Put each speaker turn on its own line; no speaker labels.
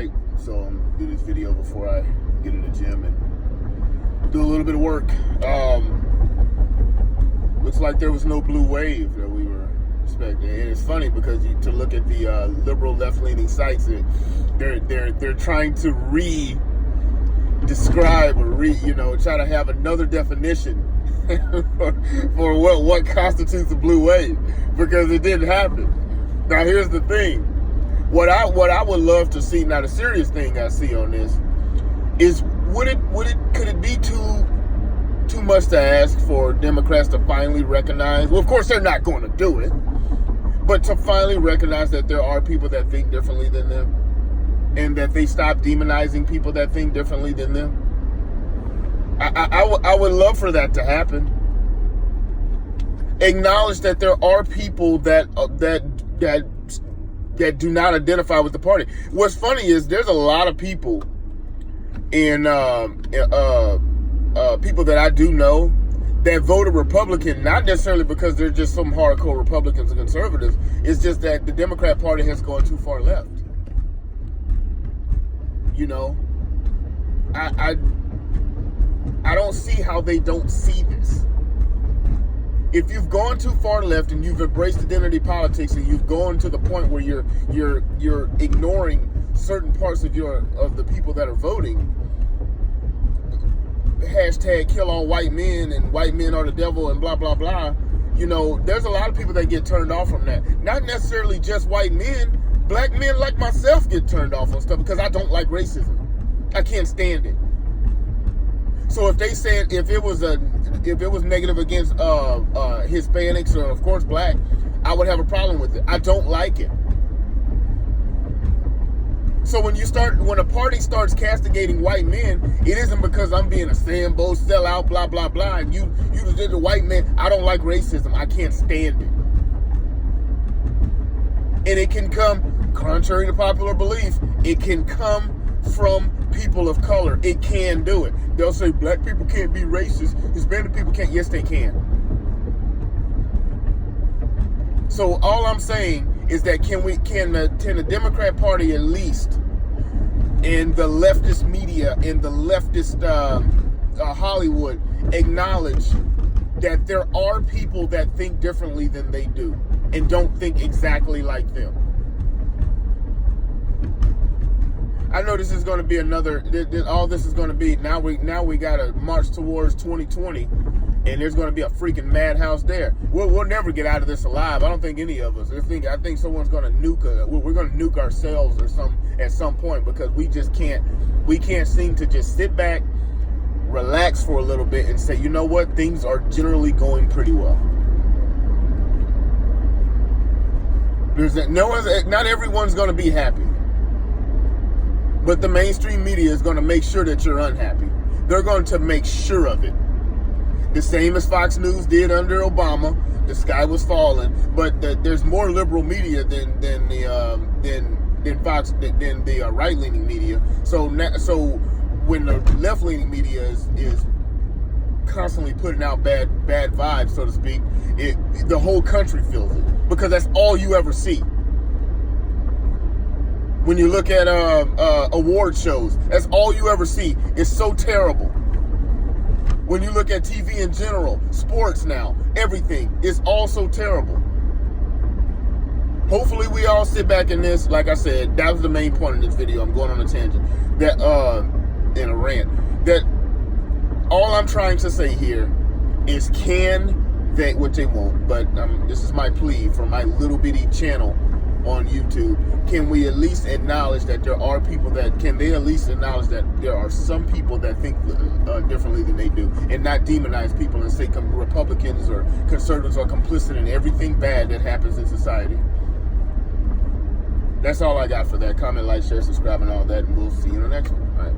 night, so I'm do this video before I get in the gym and do a little bit of work. Looks like there was no blue wave that we were expecting, and it's funny because to look at the liberal left-leaning sites, they're trying to describe or try to have another definition for what constitutes a blue wave, because it didn't happen. Now here's the thing. What I would love to see, now the serious thing I see on this is could it be too much to ask for Democrats to finally recognize, well, of course they're not going to do it, but to finally recognize that there are people that think differently than them, and that they stop demonizing people that think differently than them. I would love for that to happen. Acknowledge that there are people that do not identify with the party. What's funny is there's a lot of people people that I do know that voted Republican, not necessarily because they're just some hardcore Republicans and conservatives. It's just that the Democrat Party has gone too far left. I don't see how they don't see this. If you've gone too far left and you've embraced identity politics and you've gone to the point where you're ignoring certain parts of the people that are voting, hashtag kill all white men and white men are the devil and blah blah blah, there's a lot of people that get turned off from that. Not necessarily just white men. Black men like myself get turned off on stuff because I don't like racism. I can't stand it. So if they said if it was negative against Hispanics or of course black, I would have a problem with it. I don't like it. So when a party starts castigating white men, it isn't because I'm being a Sambo sellout, blah blah blah, and you the white man. I don't like racism. I can't stand it. And it can come, contrary to popular belief, it can come from people of color. It can do it. They'll say black people can't be racist, Hispanic people can't. Yes, they can. So all I'm saying is that can the Democrat Party at least, and the leftist media and the leftist Hollywood acknowledge that there are people that think differently than they do and don't think exactly like them. I know this is going to be all this is going to be, now we got to march towards 2020, and there's going to be a freaking madhouse there. We'll never get out of this alive. I don't think any of us. I think someone's going to nuke. We're going to nuke ourselves at some point, because we can't seem to just sit back, relax for a little bit, and say, you know what, things are generally going pretty well. Not everyone's going to be happy. But the mainstream media is going to make sure that you're unhappy. They're going to make sure of it. The same as Fox News did under Obama. The sky was falling, but there's more liberal media than the right-leaning media. So when the left-leaning media is constantly putting out bad vibes, so to speak, the whole country feels it, because that's all you ever see. When you look at award shows, that's all you ever see. It's so terrible. When you look at TV in general, sports now, everything is all so terrible. Hopefully we all sit back in this. Like I said, that was the main point of this video. I'm going on a tangent. That in a rant. That all I'm trying to say here is, which they won't, but this is my plea for my little bitty channel on YouTube. Can we at least acknowledge that there are people can they at least acknowledge that there are some people that think differently than they do, and not demonize people and say Republicans or conservatives are complicit in everything bad that happens in society? That's all I got for that. Comment, like, share, subscribe, and all that, and we'll see you in the next one. All right.